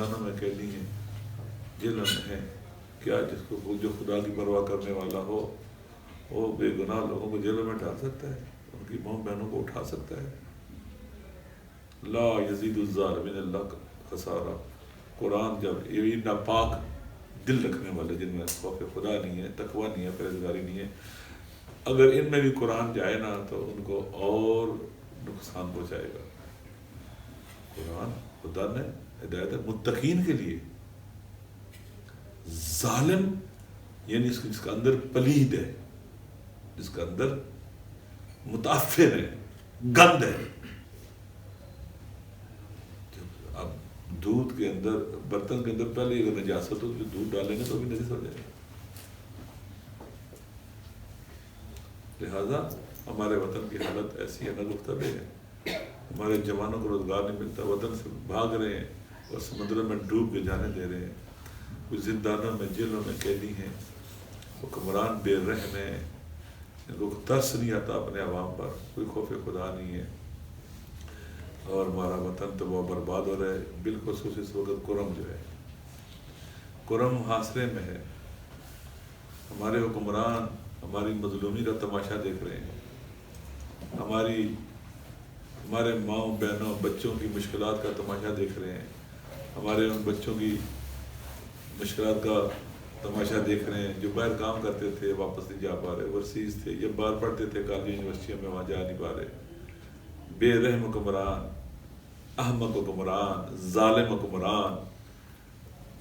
زندانوں میں قیدی ہیں، جیلوں میں ہیں، کیا جس کو جو خدا کی پرواہ کرنے والا ہو وہ بے گناہ لوگوں کو جیلوں میں ڈال سکتا ہے، ان کی ماں بہنوں کو اٹھا سکتا ہے؟ لا یزید الظالمین اللہ کا خسارہ۔ قرآن جب یہ ناپاک دل رکھنے والے جن میں خوف خدا نہیں ہے، تقوی نہیں ہے، پرہیزگاری نہیں ہے، اگر ان میں بھی قرآن جائے نا تو ان کو اور نقصان پہنچائے گا۔ قرآن خدا نے ہدایت ہے متقین کے لیے، ظالم یعنی جس کا اندر پلید ہے، جس کا اندر متعفن ہے، گند ہے۔ اب دودھ کے اندر، برتن کے اندر پہلے اگر نجاست ہو تو دودھ ڈالیں گے تو بھی نجس ہو جائے گا۔ لہذا ہمارے وطن کی حالت ایسی ہے، نگفتہ ہے، ہمارے جوانوں کو روزگار نہیں ملتا، وطن سے بھاگ رہے ہیں اور سمندروں میں ڈوب کے جانے دے رہے ہیں، کچھ زندانوں میں جیلوں میں قیدی ہیں، حکمران بے رحم ہیں، ان کو ترس نہیں آتا اپنے عوام پر، کوئی خوف خدا نہیں ہے، اور ہمارا وطن تو وہ برباد ہو رہا ہے۔ بالخصوص اس وقت کرم جو ہے، کرم حاصلے میں ہے، ہمارے حکمران ہماری مظلومی کا تماشا دیکھ رہے ہیں، ہمارے ماؤں بہنوں بچوں کی مشکلات کا تماشا دیکھ رہے ہیں، ہمارے ان بچوں کی مشکلات کا تماشا دیکھ رہے ہیں جو باہر کام کرتے تھے، واپس نہیں جا پا رہے، اوورسیز تھے یا باہر پڑھتے تھے کالج یونیورسٹیوں میں، وہاں جا نہیں پا رہے۔ بے رحم حکمران، احمق حکمران، ظالم حکمران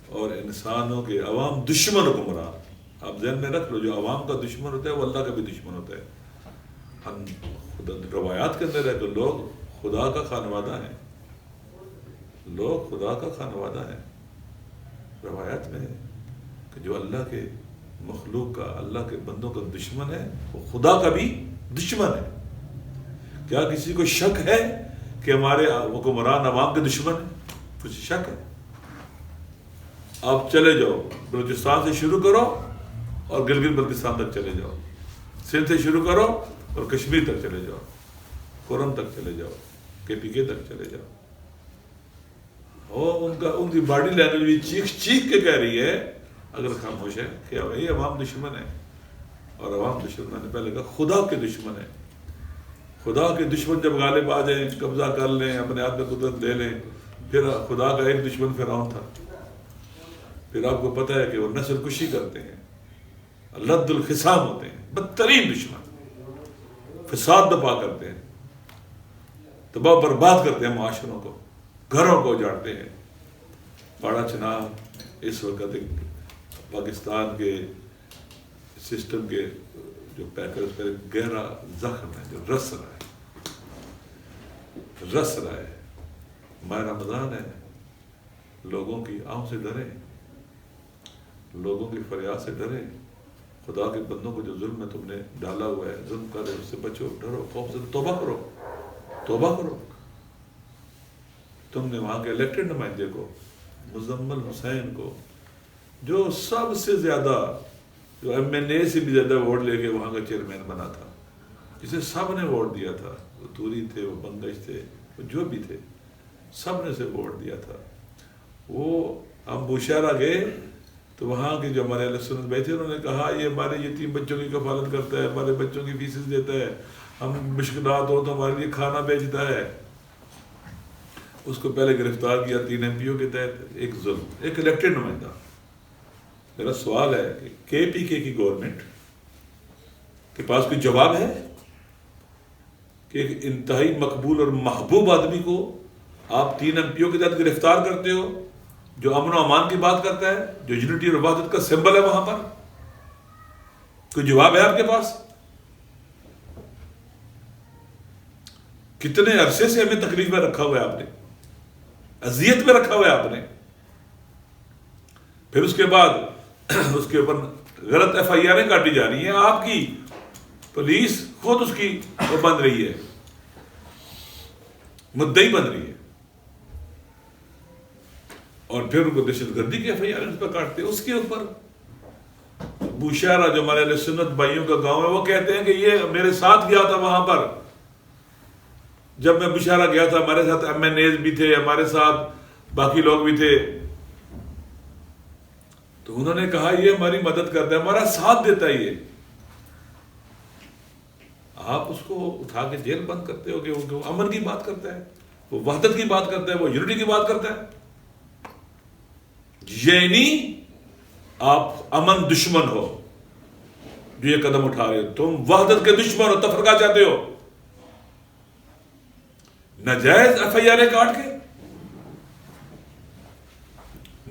اور انسانوں کے عوام دشمن حکمران۔ آپ ذہن میں رکھ لو، جو عوام کا دشمن ہوتا ہے وہ اللہ کا بھی دشمن ہوتا ہے۔ ہم روایات کے اندر ہے کہ لوگ خدا کا خانوادہ ہیں، لوگ خدا کا خانوادہ ہیں، روایات میں ہے کہ جو اللہ کے مخلوق کا، اللہ کے بندوں کا دشمن ہے وہ خدا کا بھی دشمن ہے۔ کیا کسی کو شک ہے کہ ہمارے حکمران عوام کے دشمن ہیں؟ کچھ شک ہے؟ آپ چلے جاؤ، بلوچستان سے شروع کرو اور گلگت بلتستان تک چلے جاؤ، سندھ سے شروع کرو اور کشمیر تک چلے جاؤ، کرم تک چلے جاؤ، KPK تک چلے جاؤ، اور ان کی باڈی لینگویج بھی چیخ چیخ کے کہہ رہی ہے اگر خاموش ہے کہ بھائی عوام دشمن ہے۔ اور عوام دشمن، میں نے پہلے کہا خدا کے دشمن ہے۔ خدا کے دشمن جب غالب آ جائیں، قبضہ کر لیں، اپنے ہاتھ میں قدرت لے لیں، پھر خدا کا ایک دشمن فرعون تھا، پھر آپ کو پتہ ہے کہ وہ نسل کشی کرتے ہیں، لد الخصام ہوتے ہیں، بدترین دشمن، فساد برپا کرتے ہیں، تباہ برباد کرتے ہیں، معاشروں کو، گھروں کو اجاڑتے ہیں۔ باڑہ چناب اس وقت پاکستان کے سسٹم کے جو پیکرز پر گہرا زخم ہے جو رس رہا ہے۔ ماہ رمضان ہے، لوگوں کی آہوں سے ڈریں، لوگوں کی فریاد سے ڈریں، خدا کے بندوں کو جو ظلم ہے تم نے ڈالا ہوا ہے، ظلم کرے اس سے بچو، ڈرو، خوف سے توبہ کرو، توبہ کرو۔ تم نے وہاں کے الیکٹڈ نمائندے کو، مزمل حسین کو، جو سب سے زیادہ، جو MNA سے بھی زیادہ ووٹ لے کے وہاں کا چیئرمین بنا تھا، جسے سب نے ووٹ دیا تھا، وہ توری تھے، وہ بنگش تھے، وہ جو بھی تھے، سب نے اسے ووٹ دیا تھا۔ وہ ہم بوشہرہ گئے تو وہاں کے جو ہمارے اہل سنت بھائی تھے، انہوں نے کہا یہ ہمارے یتیم بچوں کی کفالت کرتا ہے، ہمارے بچوں کی فیسز دیتا ہے، ہم مشکلات ہو تو ہمارے لیے کھانا بیچتا ہے۔ اس کو پہلے گرفتار کیا 3 MPO کے تحت، ایک ظلم، ایک الیکٹڈ نمائندہ۔ میرا سوال ہے کہ KPK کی گورنمنٹ کے پاس کوئی جواب ہے کہ ایک انتہائی مقبول اور محبوب آدمی کو آپ 3 MPO کے تحت گرفتار کرتے ہو، جو امن و امان کی بات کرتا ہے، جو یونٹی اور وحدت کا سمبل ہے وہاں پر؟ کوئی جواب ہے آپ کے پاس؟ کتنے عرصے سے ہمیں تکلیف میں رکھا ہوا ہے آپ نے، اذیت میں رکھا ہوا ہے آپ نے، پھر اس کے بعد اس کے اوپر غلط FIR کاٹی جا رہی ہیں، آپ کی پولیس خود اس کی وہ بن رہی ہے، مدعی بن رہی ہے، اور پھر ان کو دہشت گردی کی FIR اس پر کاٹتے ہیں۔ اس کے اوپر بوشہرہ جو ہمارے اہل سنت بھائیوں کا گاؤں ہے، وہ کہتے ہیں کہ یہ میرے ساتھ گیا تھا وہاں پر، جب میں بوشہرہ گیا تھا ہمارے ساتھ MNAs بھی تھے، ہمارے ساتھ باقی لوگ بھی تھے، تو انہوں نے کہا یہ ہماری مدد کرتا ہے, ہمارا ساتھ دیتا ہے. یہ آپ اس کو اٹھا کے جیل بند کرتے ہو کہ وہ امن کی بات کرتا ہے, وہ وحدت کی بات کرتا ہے, وہ یونٹی کی بات کرتا ہے. یعنی آپ امن دشمن ہو جو یہ قدم اٹھا رہے ہو, تم وحدت کے دشمن ہو, تفرقہ چاہتے ہو. ناجائز ایف آئی آر کاٹ کے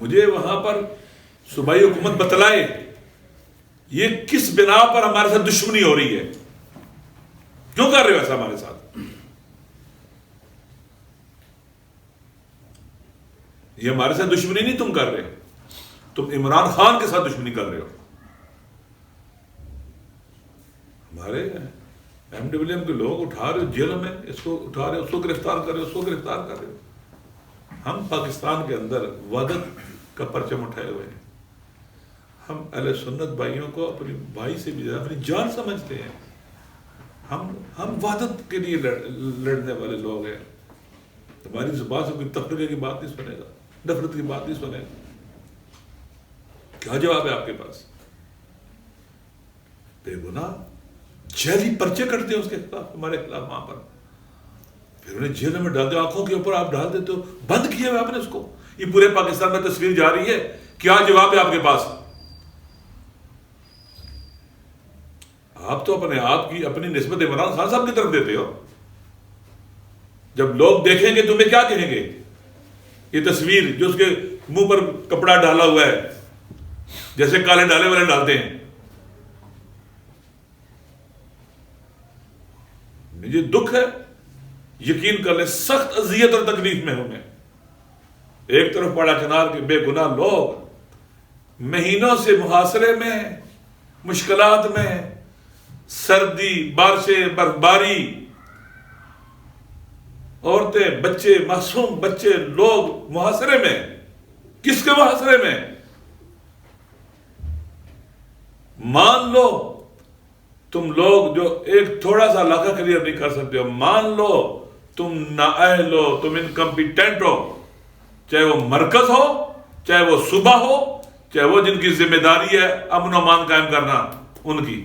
مجھے وہاں پر صوبائی حکومت بتلائے یہ کس بنا پر ہمارے ساتھ دشمنی ہو رہی ہے, کیوں کر رہے ہو ایسا ہمارے ساتھ؟ یہ ہمارے ساتھ دشمنی نہیں تم کر رہے, تم عمران خان کے ساتھ دشمنی کر رہے ہو. ہمارے ایم ڈبلیو ایم کے لوگ اٹھا رہے ہو جیلوں میں, اس کو اٹھا رہے ہو, اس کو گرفتار کر رہے ہو, اس کو گرفتار کر رہے ہو. ہم پاکستان کے اندر وحدت کا پرچم اٹھائے ہوئے ہیں. ہم اہل سنت بھائیوں کو اپنی بھائی سے بھی زیادہ اپنی جان سمجھتے ہیں. ہم وحدت کے لیے لڑنے والے لوگ ہیں. ہماری زبان سے کوئی تفرقے کی بات نہیں سنے گا, نفرت کی بات نہیں سنے گا. کیا جواب ہے آپ کے پاس؟ بے گناہ جیلی پرچے کٹتے ہیں اس کے خلاف, ہمارے خلاف وہاں پر, پھر انہیں جیلوں میں ڈال دو, آنکھوں کے اوپر آپ ڈال دیتے ہو. بند کیا ہوا آپ نے اس کو, یہ پورے پاکستان میں تصویر جا رہی ہے. کیا جواب ہے آپ کے پاس؟ آپ تو اپنے آپ کی اپنی نسبت عمران خان صاحب کی طرف دیتے ہو. جب لوگ دیکھیں گے تمہیں کیا کہیں گے؟ یہ تصویر جو اس کے منہ پر کپڑا ڈالا ہوا ہے جیسے کالے ڈالے والے ڈالتے ہیں. مجھے دکھ ہے, یقین کر لیں سخت اذیت اور تکلیف میں ہوں میں. ایک طرف پڑا چنار کے بے گناہ لوگ مہینوں سے محاصرے میں, مشکلات میں, سردی, بارشیں, برفباری, عورتیں, بچے, معصوم بچے, لوگ محاصرے میں. کس کے محاصرے میں؟ مان لو تم لوگ جو ایک تھوڑا سا علاقہ کلیئر نہیں کر سکتے ہو, مان لو تم نااہل ہو, تم انکمپیٹنٹ ہو, چاہے وہ مرکز ہو, چاہے وہ صوبہ ہو, چاہے وہ جن کی ذمہ داری ہے امن و امان قائم کرنا ان کی.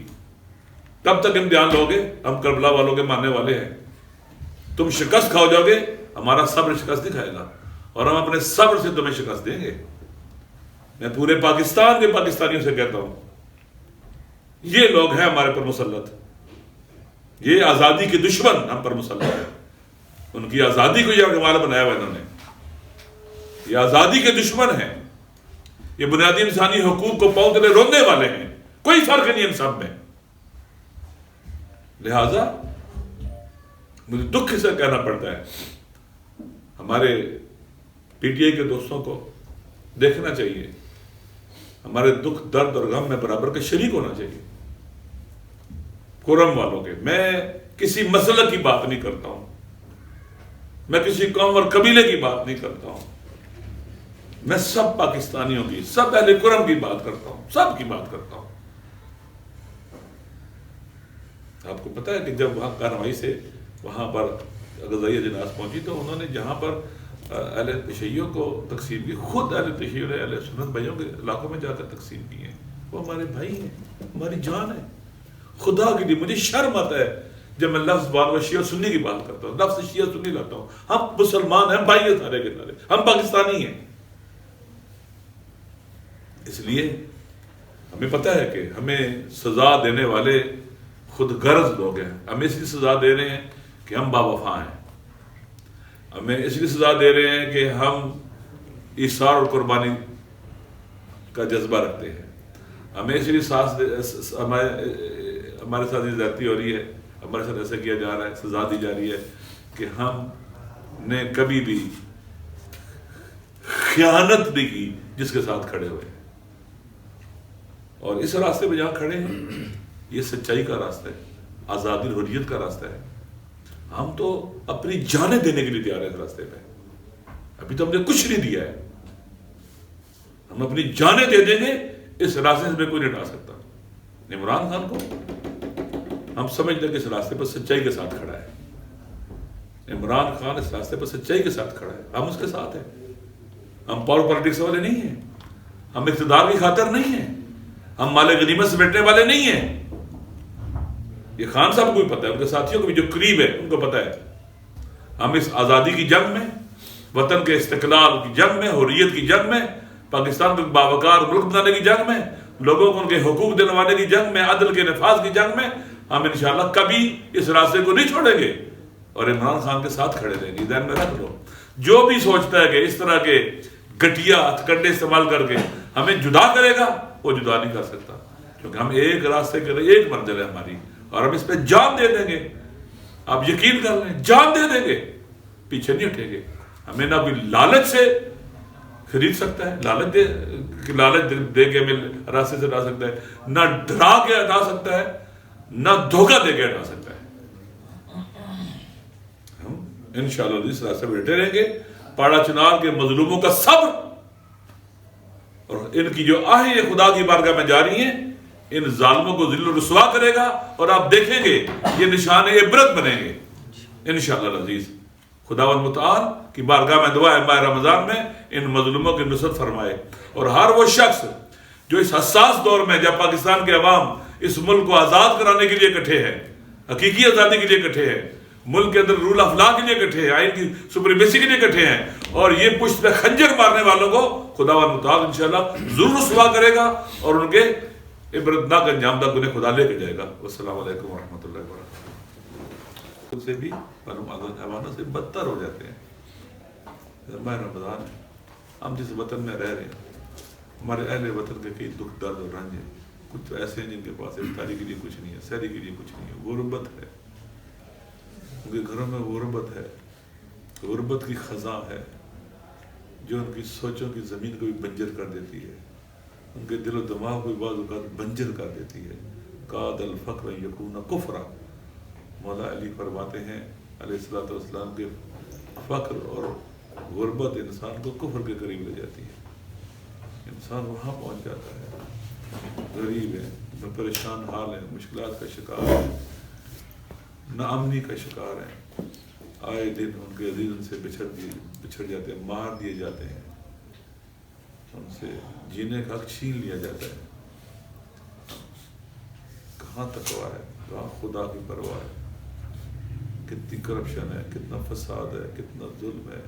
تب تک امتحان لو گے. ہم کربلا والوں کے ماننے والے ہیں. تم شکست کھاؤ جاؤ گے, ہمارا صبر شکست نہیں کھائے گا, اور ہم اپنے صبر سے تمہیں شکست دیں گے. میں پورے پاکستان کے پاکستانیوں سے کہتا ہوں, یہ لوگ ہیں ہمارے پر مسلط, یہ آزادی کے دشمن ہم پر مسلط ہیں. ان کی آزادی کو یہ ہمارا بنایا ہوا انہوں نے. یہ آزادی کے دشمن ہیں, یہ بنیادی انسانی حقوق کو پاؤں تلے روندے والے ہیں. کوئی فرق نہیں ان سب میں. لہذا مجھے دکھ سے کہنا پڑتا ہے, ہمارے پی ٹی آئی کے دوستوں کو دیکھنا چاہیے, ہمارے دکھ, درد اور غم میں برابر کے شریک ہونا چاہیے قرم والوں کے. میں کسی مسئلہ کی بات نہیں کرتا ہوں, میں کسی قوم اور قبیلے کی بات نہیں کرتا ہوں, میں سب پاکستانیوں کی, سب اہل قرم کی بات کرتا ہوں, سب کی بات کرتا ہوں. آپ کو پتا ہے کہ جب وہاں کارروائی سے وہاں پر غذائیہ جناز پہنچی تو انہوں نے جہاں پر اہل تشیعوں کو تقسیم کی, خود اہل تشیع نے اہل سنت بھائیوں کے علاقوں میں جا کر تقسیم کی ہیں. وہ ہمارے بھائی ہیں, ہماری جان ہے. خدا کے لیے مجھے شرم آتا ہے جب میں لفظ بار و شیعہ سنی کی بات کرتا ہوں, لفظ شیعہ سنی لاتا ہوں. ہم مسلمان ہیں, بھائی ہیں سارے کے سارے, ہم پاکستانی ہیں. اس لیے ہمیں پتہ ہے کہ ہمیں سزا دینے والے خود غرض لوگ ہیں. ہمیں اس لیے سزا دے رہے ہیں کہ ہم باوفا ہیں, ہمیں اس لیے سزا دے رہے ہیں کہ ہم ایثار اور قربانی کا جذبہ رکھتے ہیں. ہمیں اس لیے ہمارے ساتھ زیادتی ہو رہی ہے, ہمارے ساتھ ایسا کیا جا رہا ہے, سزا دی جا رہی ہے کہ ہم نے کبھی بھی خیانت نہیں کی جس کے ساتھ کھڑے ہوئے. اور اس راستے پہ جہاں کھڑے ہیں یہ سچائی کا راستہ ہے, آزادی اور حریت کا راستہ ہے. ہم تو اپنی جانیں دینے کے لیے تیار ہیں اس راستے پہ. ابھی تو ہم نے کچھ نہیں دیا ہے, ہم اپنی جانیں دے دیں گے. اس راستے سے کوئی نہیں ہٹا سکتا. عمران خان کو ہم سمجھتے ہیں کہ اس راستے پر سچائی کے ساتھ کھڑا ہے. عمران خان اس راستے پر سچائی کے ساتھ کھڑا ہے, ہم اس کے ساتھ ہیں. ہم پاور پالیٹکس والے نہیں ہیں, ہم اقتدار کی خاطر نہیں ہیں، ہم مال غنیمت سے بیٹھنے والے نہیں ہیں. یہ خان صاحب کو بھی پتہ ہے، ان کے ساتھیوں کو بھی جو قریب ہے ان کو پتہ ہے. ہم اس آزادی کی جنگ میں، وطن کے استقلال کی جنگ میں، حریت کی جنگ میں، پاکستان کو باوقار ملک بنانے کی جنگ میں، لوگوں کو ان کے حقوق دلوانے کی جنگ میں، عدل کے نفاذ کی جنگ میں ہم انشاءاللہ کبھی اس راستے کو نہیں چھوڑیں گے اور عمران خان کے ساتھ کھڑے رہیں گے. ذہن میں رکھ لو، جو بھی سوچتا ہے کہ اس طرح کے گھٹیا ہتھ کنڈے استعمال کر کے ہمیں جدا کرے گا، وہ جدا نہیں کر سکتا، کیونکہ ہم ایک راستے کے لیے ایک منزل ہے ہماری، اور ہم اس پہ جان دے دیں گے. آپ یقین کر لیں، جان دے دیں گے، پیچھے نہیں ہٹیں گے. ہمیں نہ کوئی لالچ سے خرید سکتا ہے، لالچ دے کے ہمیں راستے سے ہٹا سکتا ہے، نہ ڈرا کے ہٹا سکتا ہے، نہ دھوکہ دے کے ہٹا سکتا ہے. ہم انشاءاللہ اس راستے پہ ڈٹے رہیں گے. پاڑا چنار کے مظلوموں کا صبر اور ان کی جو آہیں خدا کی بارگاہ میں جاری ہیں، ان ظالموں کو ذل و رسوا کرے گا، اور آپ دیکھیں گے یہ نشان عبرت بنیں گے انشاءاللہ العزیز. خداوند متعال کی بارگاہ میں دعا ہے ماہ رمضان میں ان مظلوموں کی نصرت فرمائے، اور ہر وہ شخص جو اس حساس دور میں جب پاکستان کے عوام اس ملک کو آزاد کرانے کے لیے اکٹھے ہیں، حقیقی آزادی کے لیے اکٹھے ہیں، ملک کے اندر رول آف لا کے لیے اکٹھے ہیں، آئین کی سپریمیسی کے لیے اکٹھے ہیں، اور یہ پشت پہ خنجر مارنے والوں کو خداوند متعال انشاءاللہ ضرور رسوا کرے گا اور ان کے عبرتناک انجام تک انہیں خدا لے کے جائے گا. والسلام علیکم ورحمۃ اللہ وبرکاتہ. سے بھی حیوانوں سے بدتر ہو جاتے ہیں. ماہ رمضان ہے، ہم جس وطن میں رہ رہے ہیں، ہمارے اہل وطن کے کئی دکھ درد اور رنج ہیں. کچھ ایسے ہیں جن کے پاس افطاری کے لیے کچھ نہیں ہے، سحری کے لیے کچھ نہیں ہے. غربت ہے، ان کے گھروں میں غربت ہے، غربت کی خزاں ہے جو ان کی سوچوں کی زمین کو بھی بنجر کر دیتی ہے، ان کے دل و دماغ کو بھی بعض اوقات بنجر کر دیتی ہے. قاد الفقر یکون کفرا. مولا علی فرماتے ہیں علیہ الصلوۃ والسلام کے فقر اور غربت انسان کو کفر کے قریب لے جاتی ہے. انسان وہاں پہنچ جاتا ہے، غریب ہے، پریشان حال ہے، مشکلات کا شکار ہے، ناامنی کا شکار ہے. آئے دن ان کے عزیز ان سے بچھڑ جاتے ہیں، مار دیے جاتے ہیں، ان سے جینے کا حق چھین لیا جاتا ہے. کہاں تقویٰ ہے، کہاں خدا کی پرواہ ہے. کتنی کرپشن ہے، کتنا فساد ہے، کتنا ظلم ہے.